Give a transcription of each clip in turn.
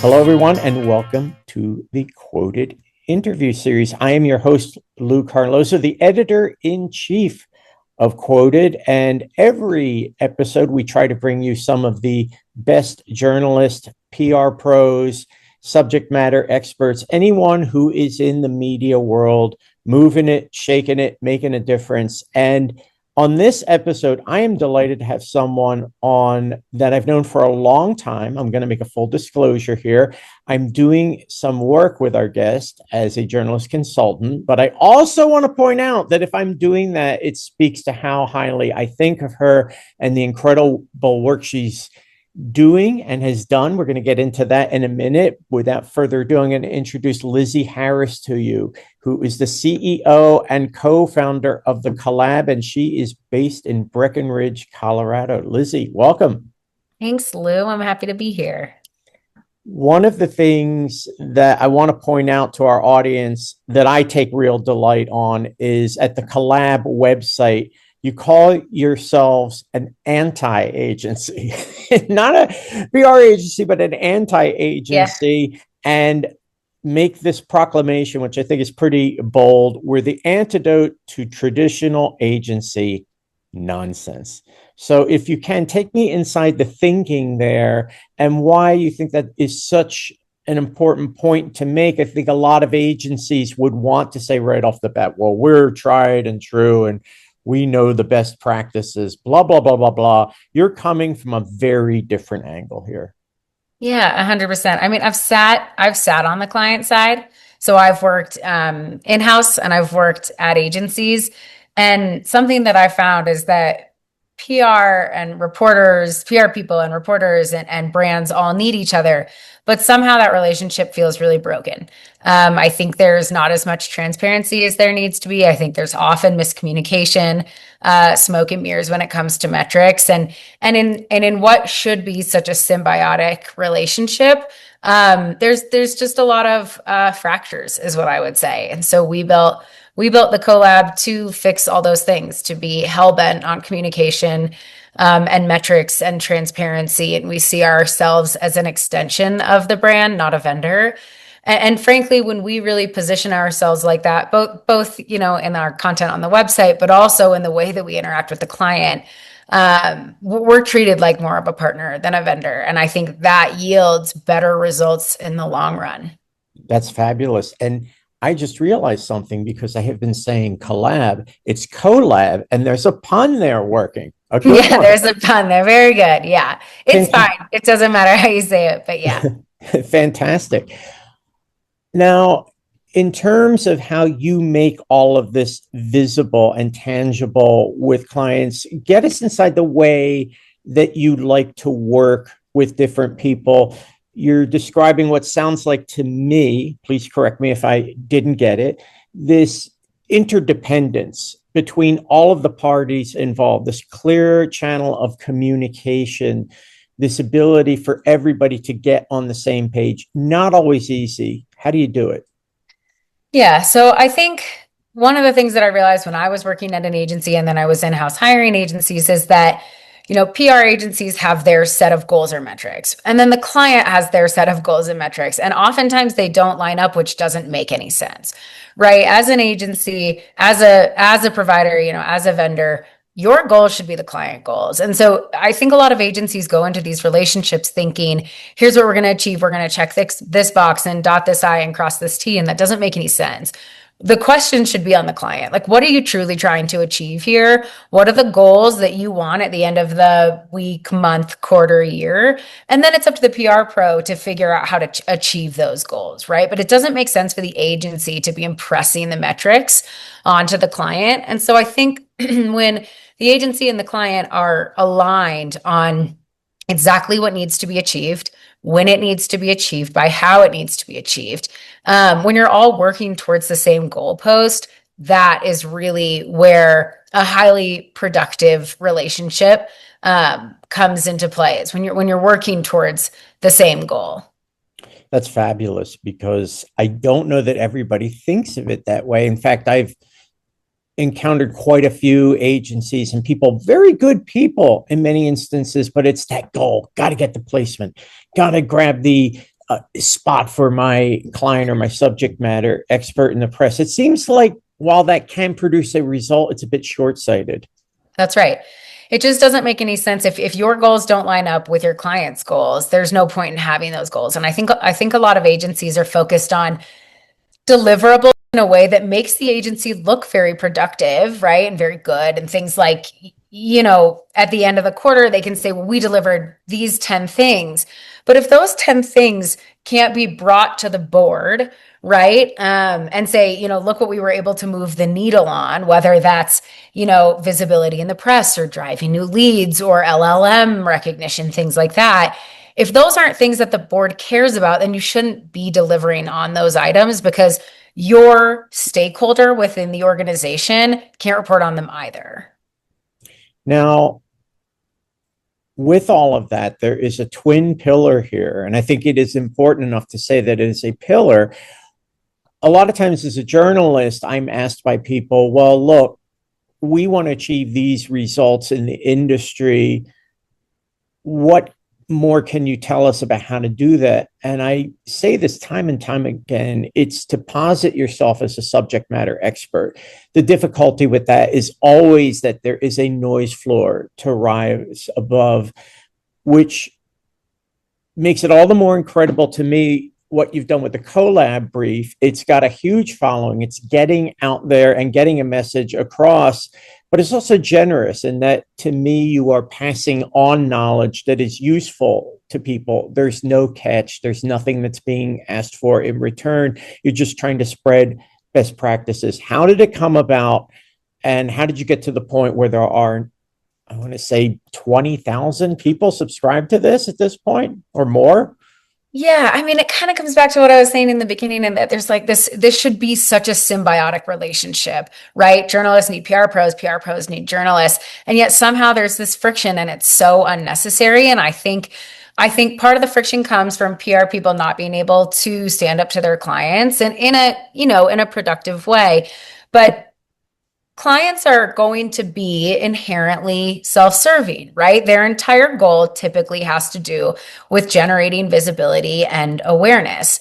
Hello, everyone, and welcome to the Qwoted interview series. I am your host, Lou Carlozo, the editor-in-chief of Qwoted, and every episode we try to bring you some of the best journalists, PR pros, subject matter experts, anyone who is in the media world, moving it, shaking it, making a difference. And on this episode, I am delighted to have someone on that I've known for a long time. I'm going to make a full disclosure here. I'm doing some work with our guest as a journalist consultant, but I also want to point out that if I'm doing that, it speaks to how highly I think of her and the incredible work she's doing and has done. We're going to get into that in a minute. Without further ado, I'm going to introduce Lizzy Harris to you, who is the CEO and co-founder of the Colab, and she is based in Breckenridge, Colorado. Lizzy, welcome. Thanks, Lou. I'm happy to be here. One of the things that I want to point out to our audience that I take real delight on is at the Colab website, you call yourselves an anti-agency, not a PR agency, but an anti-agency, Yeah. and make this proclamation, which I think is pretty bold. We're the antidote to traditional agency nonsense. So if you can take me inside the thinking there and why you think that is such an important point to make. I think a lot of agencies would want to say right off the bat, well, we're tried and true and we know the best practices, blah, blah, blah, blah, blah. You're coming from a very different angle here. Yeah, 100%. I mean, I've sat on the client side. So I've worked in-house and I've worked at agencies. And something that I found is that PR and reporters, PR people and reporters and brands all need each other, but somehow that relationship feels really broken. I think there's not as much transparency as there needs to be. I think there's often miscommunication, smoke and mirrors when it comes to metrics, and in what should be such a symbiotic relationship. There's just a lot of fractures, is what I would say. And so we built the Colab to fix all those things, to be hell-bent on communication and metrics and transparency. And we see ourselves as an extension of the brand, not a vendor. And frankly, when we really position ourselves like that, both in our content on the website, but also in the way that we interact with the client, we're treated like more of a partner than a vendor. And I think that yields better results in the long run. That's fabulous. And I just realized something because I have been saying collab, it's collab, and there's a pun there working. A good Yeah, one. there's a pun there. Very good. Yeah. It's fine. It doesn't matter how you say it, but yeah. Fantastic. Now, in terms of how you make all of this visible and tangible with clients, get us inside the way that you like to work with different people. You're describing what sounds like to me, please correct me if I didn't get it, this interdependence between all of the parties involved, this clear channel of communication, this ability for everybody to get on the same page. Not always easy. How do you do it? Yeah. So I think one of the things that I realized when I was working at an agency and then I was in-house hiring agencies is that, PR agencies have their set of goals or metrics, and then the client has their set of goals and metrics. And oftentimes they don't line up, which doesn't make any sense, right? As an agency, as a provider, as a vendor, your goals should be the client goals. And so I think a lot of agencies go into these relationships thinking, here's what we're going to achieve. We're going to check this box and dot this I and cross this T. And that doesn't make any sense. The question should be on the client. Like, what are you truly trying to achieve here? What are the goals that you want at the end of the week, month, quarter, year? And then it's up to the PR pro to figure out how to achieve those goals, right? But it doesn't make sense for the agency to be impressing the metrics onto the client. And so I think when the agency and the client are aligned on exactly what needs to be achieved, when it needs to be achieved, by how it needs to be achieved. When you're all working towards the same goalpost, that is really where a highly productive relationship comes into play. Is when you're working towards the same goal. That's fabulous because I don't know that everybody thinks of it that way. In fact, I've encountered quite a few agencies and people, very good people in many instances, but it's that goal. Got to get the placement, got to grab the spot for my client or my subject matter expert in the press. It seems like while that can produce a result, it's a bit short-sighted. That's right. It just doesn't make any sense if your goals don't line up with your client's goals. There's no point in having those goals. And I think a lot of agencies are focused on deliverable in a way that makes the agency look very productive, right? And very good. And things like, at the end of the quarter, they can say, well, we delivered these 10 things. But if those 10 things can't be brought to the board, right? And say, look what we were able to move the needle on, whether that's, visibility in the press or driving new leads or LLM recognition, things like that. If those aren't things that the board cares about, then you shouldn't be delivering on those items because your stakeholder within the organization can't report on them either. Now, with all of that, there is a twin pillar here. And I think it is important enough to say that it is a pillar. A lot of times as a journalist, I'm asked by people, well, look, we want to achieve these results in the industry. What more can you tell us about how to do that? And I say this time and time again, it's to posit yourself as a subject matter expert. The difficulty with that is always that there is a noise floor to rise above, which makes it all the more incredible to me what you've done with the Colab Brief. It's got a huge following. It's getting out there and getting a message across, but it's also generous in that, to me, you are passing on knowledge that is useful to people. There's no catch. There's nothing that's being asked for in return. You're just trying to spread best practices. How did it come about? And how did you get to the point where there are, I want to say, 20,000 people subscribed to this at this point or more? Yeah, I mean, it kind of comes back to what I was saying in the beginning, and that there's like this should be such a symbiotic relationship, right? Journalists need PR pros need journalists, and yet somehow there's this friction and it's so unnecessary. And I think part of the friction comes from PR people not being able to stand up to their clients and in a productive way. But clients are going to be inherently self-serving, right? Their entire goal typically has to do with generating visibility and awareness.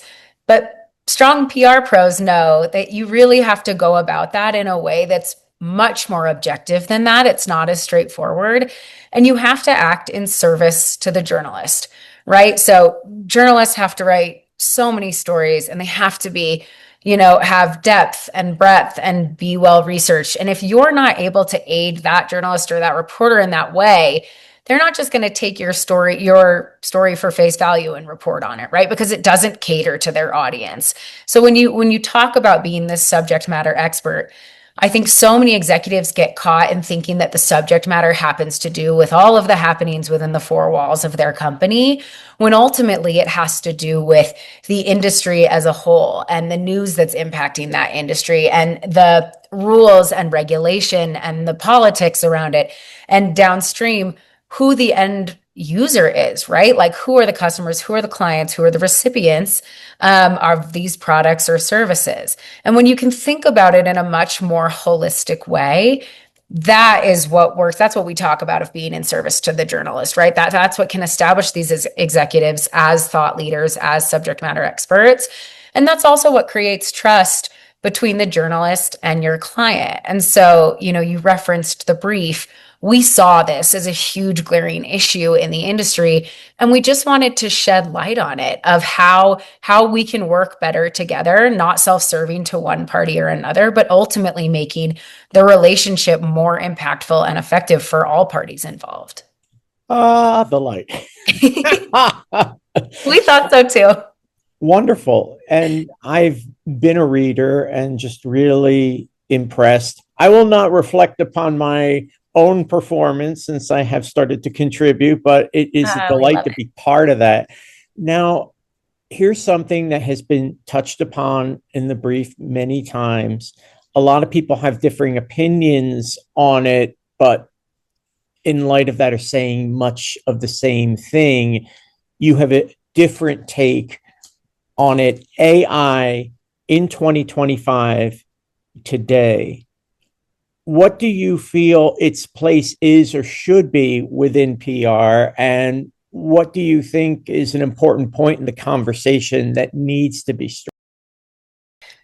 But strong PR pros know that you really have to go about that in a way that's much more objective than that. It's not as straightforward. And you have to act in service to the journalist, right? So journalists have to write so many stories and they have to be have depth and breadth and be well researched. And if you're not able to aid that journalist or that reporter in that way, they're not just going to take your story for face value and report on it, right? Because it doesn't cater to their audience. So when you talk about being this subject matter expert, I think so many executives get caught in thinking that the subject matter happens to do with all of the happenings within the four walls of their company, when ultimately it has to do with the industry as a whole and the news that's impacting that industry and the rules and regulation and the politics around it, and downstream who the end user is, right? Like, who are the customers, who are the clients, who are the recipients of these products or services. And when you can think about it in a much more holistic way, that is what works. That's what we talk about of being in service to the journalist, right? That's what can establish these as executives as thought leaders, as subject matter experts. And that's also what creates trust between the journalist and your client. And so, you referenced the brief. We saw this as a huge glaring issue in the industry, and we just wanted to shed light on it of how we can work better together, not self-serving to one party or another, but ultimately making the relationship more impactful and effective for all parties involved. The light. We thought so too. Wonderful. And I've been a reader and just really impressed. I will not reflect upon my own performance since I have started to contribute, but it is a delight to be part of that. Now, here's something that has been touched upon in the brief many times. A lot of people have differing opinions on it, but in light of that are saying much of the same thing. You have a different take on it. AI in 2025 today. What do you feel its place is or should be within PR? And what do you think is an important point in the conversation that needs to be stressed?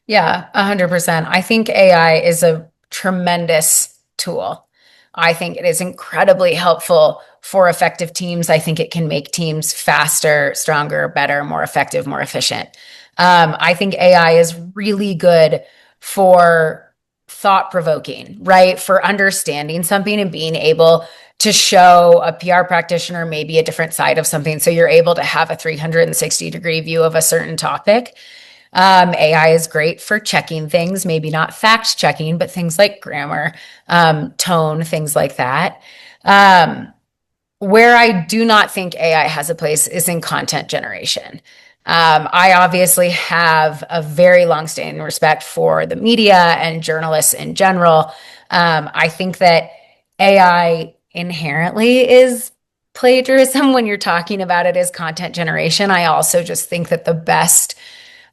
Yeah, 100%. I think AI is a tremendous tool. I think it is incredibly helpful for effective teams. I think it can make teams faster, stronger, better, more effective, more efficient. I think AI is really good for thought provoking, right? For understanding something and being able to show a PR practitioner maybe a different side of something. So you're able to have a 360-degree view of a certain topic. AI is great for checking things, maybe not fact checking, but things like grammar, tone, things like that. Where I do not think AI has a place is in content generation. I obviously have a very long-standing respect for the media and journalists in general. I think that AI inherently is plagiarism when you're talking about it as content generation. I also just think that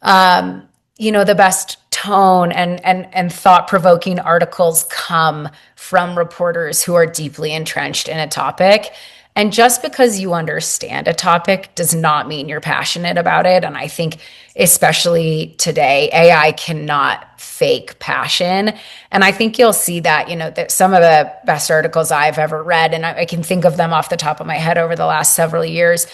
um, the best tone and thought-provoking articles come from reporters who are deeply entrenched in a topic. And just because you understand a topic does not mean you're passionate about it. And I think, especially today, AI cannot fake passion. And I think you'll see that, that some of the best articles I've ever read, and I can think of them off the top of my head over the last several years,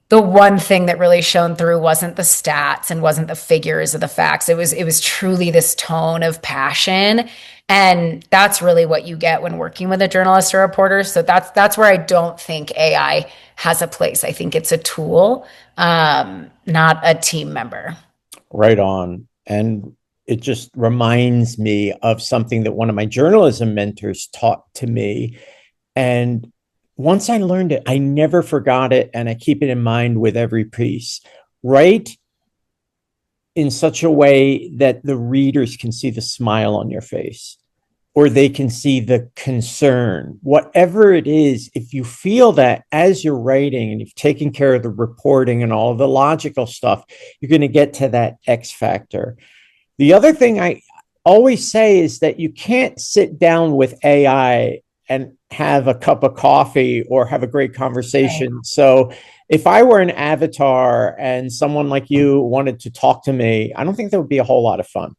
the one thing that really shone through wasn't the stats and wasn't the figures or the facts. It was truly this tone of passion. And that's really what you get when working with a journalist or reporter. So that's where I don't think AI has a place. I think it's a tool, not a team member. Right on. And it just reminds me of something that one of my journalism mentors taught to me. And once I learned it, I never forgot it. And I keep it in mind with every piece. Write in such a way that the readers can see the smile on your face, or they can see the concern, whatever it is. If you feel that as you're writing and you've taken care of the reporting and all of the logical stuff, you're going to get to that X factor. The other thing I always say is that you can't sit down with AI and have a cup of coffee or have a great conversation. So if I were an avatar and someone like you wanted to talk to me, I don't think that would be a whole lot of fun.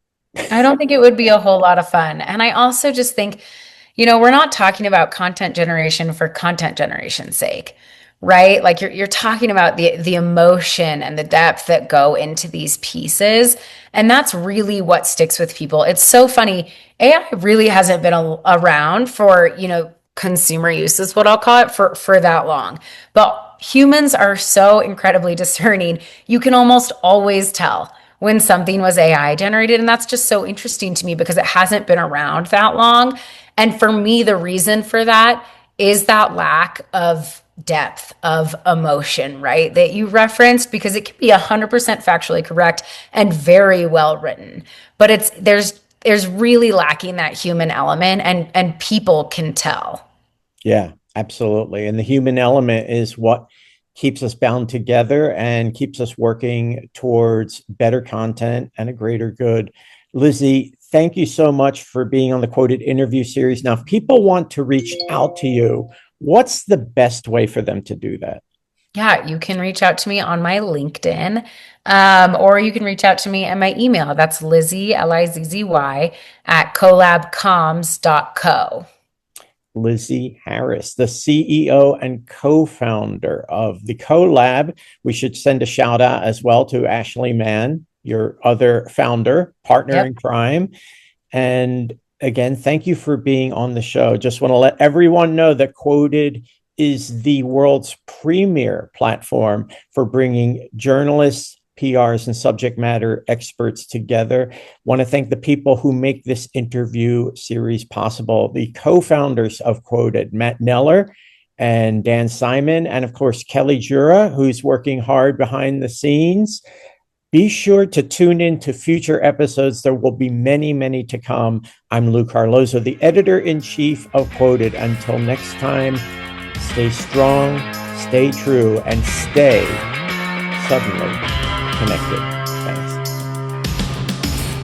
I don't think it would be a whole lot of fun. And I also just think, we're not talking about content generation for content generation's sake, right? Like you're talking about the emotion and the depth that go into these pieces. And that's really what sticks with people. It's so funny. AI really hasn't been around for, consumer use is what I'll call it for that long. But humans are so incredibly discerning. You can almost always tell when something was AI generated. And that's just so interesting to me because it hasn't been around that long. And for me, the reason for that is that lack of depth of emotion, right? That you referenced, because it can be 100% factually correct and very well written, but there's really lacking that human element, and people can tell. Yeah, absolutely. And the human element is what keeps us bound together and keeps us working towards better content and a greater good. Lizzy, thank you so much for being on the Qwoted interview series. Now, if people want to reach out to you, what's the best way for them to do that? Yeah, you can reach out to me on my LinkedIn, or you can reach out to me at my email. That's Lizzy, Lizzy, at colabcoms.co. Lizzy Harris, the CEO and co-founder of the Colab. We should send a shout out as well to Ashley Mann, your other founder, partner in crime. And again, thank you for being on the show. Just want to let everyone know that Qwoted is the world's premier platform for bringing journalists, PRs, and subject matter experts together. Want to thank the people who make this interview series possible, the co-founders of Qwoted, Matt Neller and Dan Simon, and of course, Kelly Jura, who's working hard behind the scenes. Be sure to tune in to future episodes. There will be many, many to come. I'm Lou Carlozo, the editor-in-chief of Qwoted. Until next time, stay strong, stay true, and stay suddenly connected.